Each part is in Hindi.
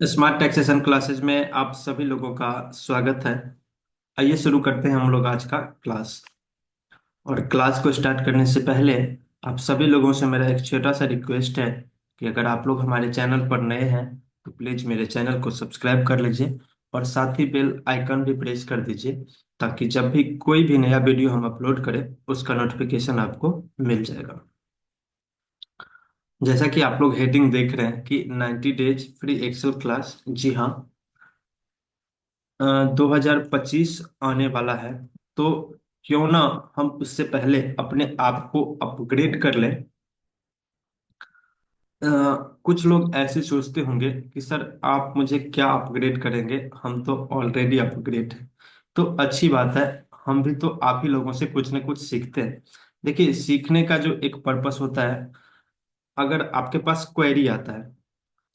स्मार्ट टैक्सेशन क्लासेज में आप सभी लोगों का स्वागत है। आइए शुरू करते हैं हम लोग आज का क्लास। और क्लास को स्टार्ट करने से पहले आप सभी लोगों से मेरा एक छोटा सा रिक्वेस्ट है कि अगर आप लोग हमारे चैनल पर नए हैं तो प्लीज़ मेरे चैनल को सब्सक्राइब कर लीजिए और साथ ही बेल आइकन भी प्रेस कर दीजिए, ताकि जब भी कोई भी नया वीडियो हम अपलोड करें उसका नोटिफिकेशन आपको मिल जाएगा। जैसा कि आप लोग हेडिंग देख रहे हैं कि 90 डेज फ्री एक्सेल क्लास, जी हाँ, 2025 आने वाला है। तो क्यों ना हम उससे पहले अपने आप को अपग्रेड कर लें। अ, कुछ लोग ऐसे सोचते होंगे कि सर आप मुझे क्या अपग्रेड करेंगे, हम तो ऑलरेडी अपग्रेड हैं। तो अच्छी बात है, हम भी तो आप ही लोगों से कुछ ना कुछ सीखते हैं। देखिए, सीखने का जो एक पर्पस होता है, अगर आपके पास क्वेरी आता है,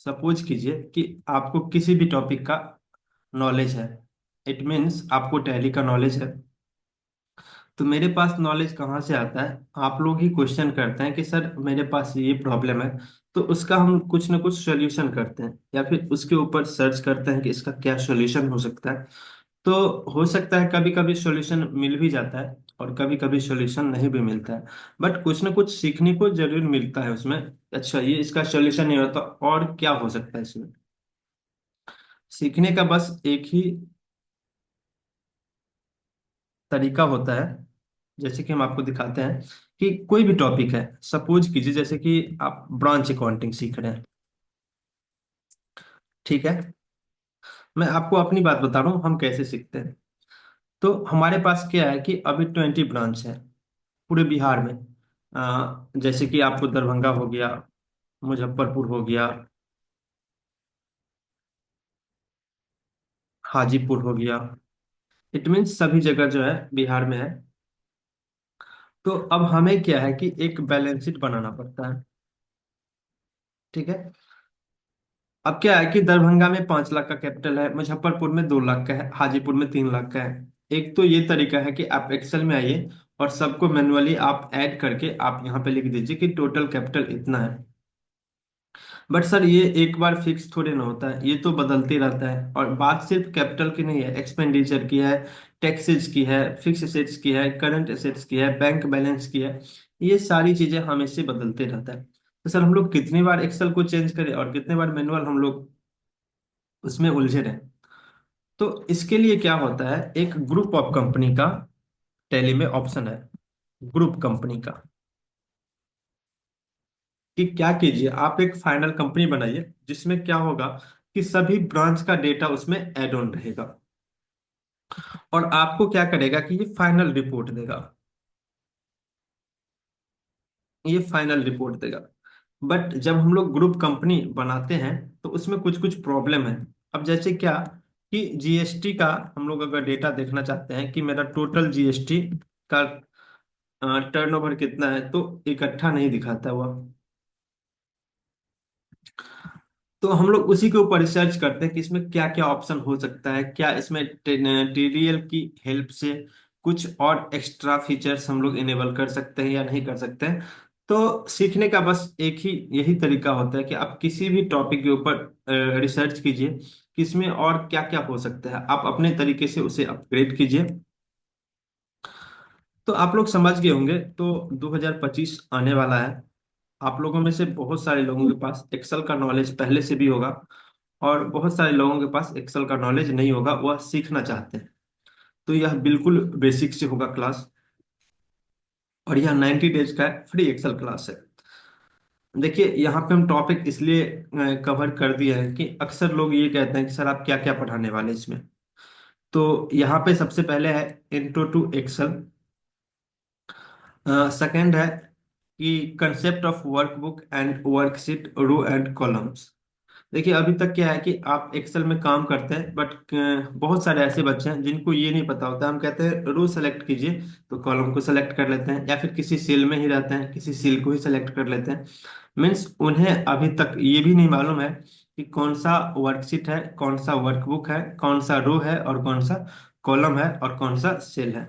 सपोज कीजिए कि आपको किसी भी टॉपिक का नॉलेज है, इट मीन्स आपको टैली का नॉलेज है। तो मेरे पास नॉलेज कहाँ से आता है? आप लोग ही क्वेश्चन करते हैं कि सर मेरे पास ये प्रॉब्लम है, तो उसका हम कुछ ना कुछ सॉल्यूशन करते हैं या फिर उसके ऊपर सर्च करते हैं कि इसका क्या सॉल्यूशन हो सकता है। तो हो सकता है कभी कभी सॉल्यूशन मिल भी जाता है और कभी कभी सॉल्यूशन नहीं भी मिलता है, बट कुछ ना कुछ सीखने को जरूर मिलता है उसमें। अच्छा, ये इसका सॉल्यूशन नहीं होता और क्या हो सकता है इसमें? सीखने का बस एक ही तरीका होता है। जैसे कि हम आपको दिखाते हैं कि कोई भी टॉपिक है, सपोज कीजिए जैसे कि आप ब्रांच अकाउंटिंग सीख रहे हैं, ठीक है। मैं आपको अपनी बात बता रहा हूँ हम कैसे सीखते हैं। तो हमारे पास क्या है कि अभी 20 ब्रांच है पूरे बिहार में। जैसे कि आपको दरभंगा हो गया, मुजफ्फरपुर हो गया, हाजीपुर हो गया, इट मीन्स सभी जगह जो है बिहार में है। तो अब हमें क्या है कि एक बैलेंस शीट बनाना पड़ता है, ठीक है। अब क्या है कि दरभंगा में 5 लाख का कैपिटल है, मुजफ्फरपुर में 2 लाख का है, हाजीपुर में 3 लाख का है। एक तो ये तरीका है कि आप एक्सेल में आइए और सबको मैनुअली आप ऐड करके आप यहाँ पे लिख दीजिए कि टोटल कैपिटल इतना है। बट सर ये एक बार फिक्स थोड़ी ना होता है, ये तो बदलते रहता है। और बात सिर्फ कैपिटल की नहीं है, एक्सपेंडिचर की है, टैक्सेस की है, फिक्स एसेट्स की है, करंट एसेट्स की है, बैंक बैलेंस की है। ये सारी चीजें हमेशा बदलते रहता है। तो सर हम लोग कितनी बार एक्सेल को चेंज करें और कितने बार मैनुअल हम लोग उसमें उलझे रहे? तो इसके लिए क्या होता है, एक ग्रुप ऑफ कंपनी का टैली में ऑप्शन है, ग्रुप कंपनी का। कि क्या कीजिए, आप एक फाइनल कंपनी बनाइए जिसमें क्या होगा कि सभी ब्रांच का डेटा उसमें ऐड ऑन रहेगा। और आपको क्या करेगा कि ये फाइनल रिपोर्ट देगा, ये फाइनल रिपोर्ट देगा। बट जब हम लोग ग्रुप कंपनी बनाते हैं तो उसमें कुछ कुछ प्रॉब्लम है। अब जैसे क्या कि जीएसटी का हम लोग अगर डेटा देखना चाहते हैं कि मेरा टोटल जीएसटी का टर्नओवर कितना है, तो इकट्ठा नहीं दिखाता हुआ। तो हम लोग उसी के ऊपर रिसर्च करते हैं कि इसमें क्या क्या ऑप्शन हो सकता है, क्या इसमें टीडीएल की हेल्प से कुछ और एक्स्ट्रा फीचर्स हम लोग इनेबल कर सकते हैं या नहीं कर सकते हैं। तो सीखने का बस एक ही यही तरीका होता है कि आप किसी भी टॉपिक के ऊपर रिसर्च कीजिए कि इसमें और क्या क्या हो सकता है, आप अपने तरीके से उसे अपग्रेड कीजिए। तो आप लोग समझ गए होंगे। तो 2025 आने वाला है। आप लोगों में से बहुत सारे लोगों के पास एक्सेल का नॉलेज पहले से भी होगा और बहुत सारे लोगों के पास एक्सेल का नॉलेज नहीं होगा, वह सीखना चाहते हैं। तो यह बिल्कुल बेसिक से होगा क्लास। और यह 90 डेज का फ्री एक्सेल क्लास है। देखिए, यहाँ पे हम टॉपिक इसलिए कवर कर दिए हैं कि अक्सर लोग ये कहते हैं कि सर आप क्या क्या पढ़ाने वाले हैं इसमें। तो यहाँ पे सबसे पहले है इंट्रो टू एक्सेल। सेकंड है कि concept of workbook and worksheet, row and columns. देखिए, अभी तक क्या है कि आप एक्सेल में काम करते हैं, बट बहुत सारे ऐसे बच्चे हैं जिनको ये नहीं पता होता। हम कहते हैं रो सेलेक्ट कीजिए, तो कॉलम को सेलेक्ट कर लेते हैं, या फिर किसी सेल में ही रहते हैं किसी सेल को ही सेलेक्ट कर लेते हैं। मीन्स उन्हें अभी तक ये भी नहीं मालूम है कि कौन सा वर्कशीट है, कौन सा वर्कबुक है, कौन सा रो है और कौन सा कॉलम है और कौन सा सेल है।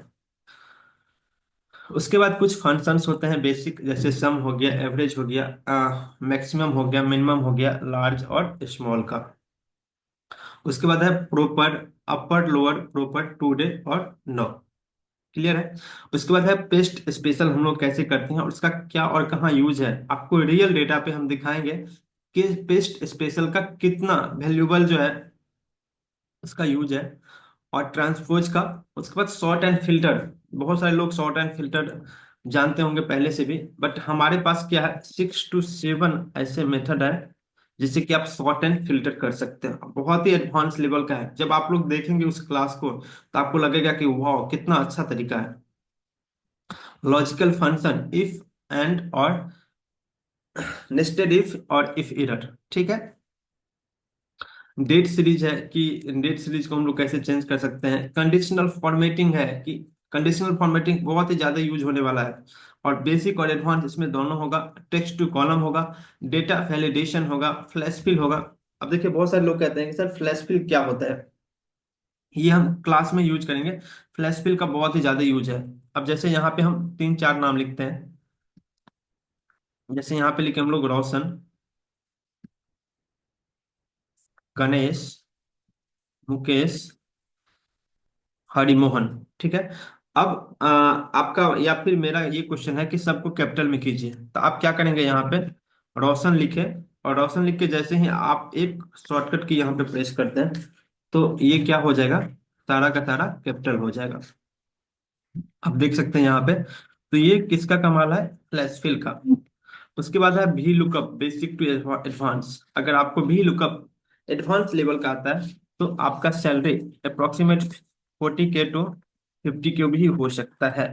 उसके बाद कुछ फंक्शंस होते हैं बेसिक, जैसे सम हो गया, एवरेज हो गया, मैक्सिमम हो गया, मिनिमम हो गया, लार्ज और स्मॉल का। उसके बाद है proper, upper lower proper today और नो। क्लियर है। उसके बाद है पेस्ट स्पेशल हम लोग कैसे करते हैं और उसका क्या और कहाँ यूज है, आपको रियल डेटा पे हम दिखाएंगे कि पेस्ट स्पेशल का कितना वैल्यूबल जो है उसका यूज है। और ट्रांसपोज का, उसके बाद सॉर्ट एंड फिल्टर। बहुत सारे लोग सॉर्ट एंड फिल्टर जानते होंगे पहले से भी, बट हमारे पास क्या है 6 to 7 ऐसे मेथड है जिससे कि आप सॉर्ट एंड फिल्टर कर सकते हैं। बहुत ही एडवांस लेवल का है, जब आप लोग देखेंगे उस क्लास को तो आपको लगेगा कि वाह कितना अच्छा तरीका है। लॉजिकल फंक्शन, इफ एंड और नेस्टेड इफ और इफ इरर, ठीक है। डेट सीरीज है कि डेट सीरीज को हम लोग कैसे चेंज कर सकते हैं। कंडीशनल फॉर्मेटिंग है कि कंडीशनल फॉर्मेटिंग बहुत ही ज्यादा यूज होने वाला है। और बेसिक और एडवांस इसमें दोनों होगा। टेक्स्ट टू कॉलम होगा, डेटा वैलिडेशन होगा, फ्लैश फिल होगा। अब देखिए बहुत सारे लोग कहते हैं कि सर फ्लैश फिल क्या होता है, ये हम क्लास में यूज करेंगे। फ्लैश फिल का बहुत ही ज्यादा यूज है। अब जैसे यहाँ पे हम 3 4 नाम लिखते हैं, जैसे यहाँ पे लिखे हम लोग रोशन, गणेश, मुकेश, हरिमोहन, ठीक है। अब आपका या फिर मेरा ये क्वेश्चन है कि सबको कैपिटल में कीजिए, तो आप क्या करेंगे यहाँ पे रोशन लिखे। और रोशन लिख के जैसे ही आप एक शॉर्टकट की यहाँ पे प्रेस करते हैं तो ये क्या हो जाएगा, सारा का सारा कैपिटल हो जाएगा। आप देख सकते हैं यहाँ पे। तो ये किसका कमाल है, फ्लैश फिल का। उसके बाद है भी लुकअप, बेसिक टू एडवांस। अगर आपको भी लुकअप एडवांस लेवल का आता है तो आपका salary approximate 40K to 50K भी हो सकता है।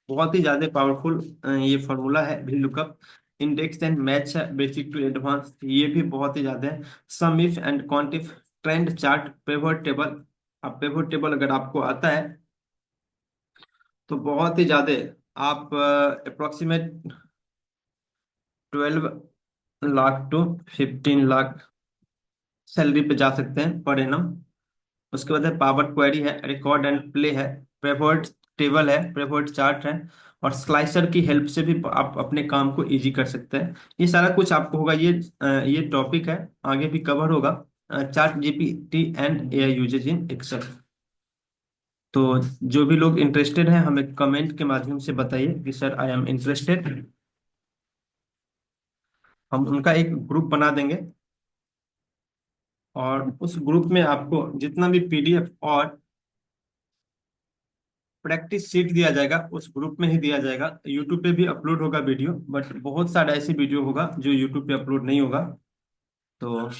बहुत ही ज्यादा पावरफुल ये फॉर्मूला है भी लुकअप। इंडेक्स एंड मैच है, बेसिक टू एडवांस, ये भी बहुत ही ज्यादा है। Sum if and countif, trend chart, pivot table. अब पिवट टेबल अगर आपको आता है तो बहुत ही ज्यादा आप approximate 12 lakh to 15 lakh salary पे जा सकते हैं पर एनम। उसके बाद है पावर क्वेरी है, रिकॉर्ड एंड प्ले है, प्रेफर्ड टेबल है, प्रेफर्ड चार्ट है। और स्लाइसर की हेल्प से भी आप अपने काम को इजी कर सकते हैं। ये सारा कुछ आपको होगा, ये टॉपिक है, आगे भी कवर होगा। ChatGPT and AI uses in Excel. तो जो भी लोग इंटरेस्टेड हैं हमें कमेंट के माध्यम से बताइए कि सर आई एम इंटरेस्टेड। हम उनका एक ग्रुप बना देंगे और उस ग्रुप में आपको जितना भी पीडीएफ और प्रैक्टिस सीट दिया जाएगा उस ग्रुप में ही दिया जाएगा। यूट्यूब पे भी अपलोड होगा वीडियो, बट बहुत सारा ऐसी वीडियो होगा जो यूट्यूब पे अपलोड नहीं होगा। तो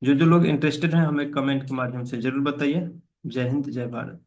जो जो लोग इंटरेस्टेड हैं हमें कमेंट के माध्यम से जरूर बताइए। जय हिंद, जय भारत।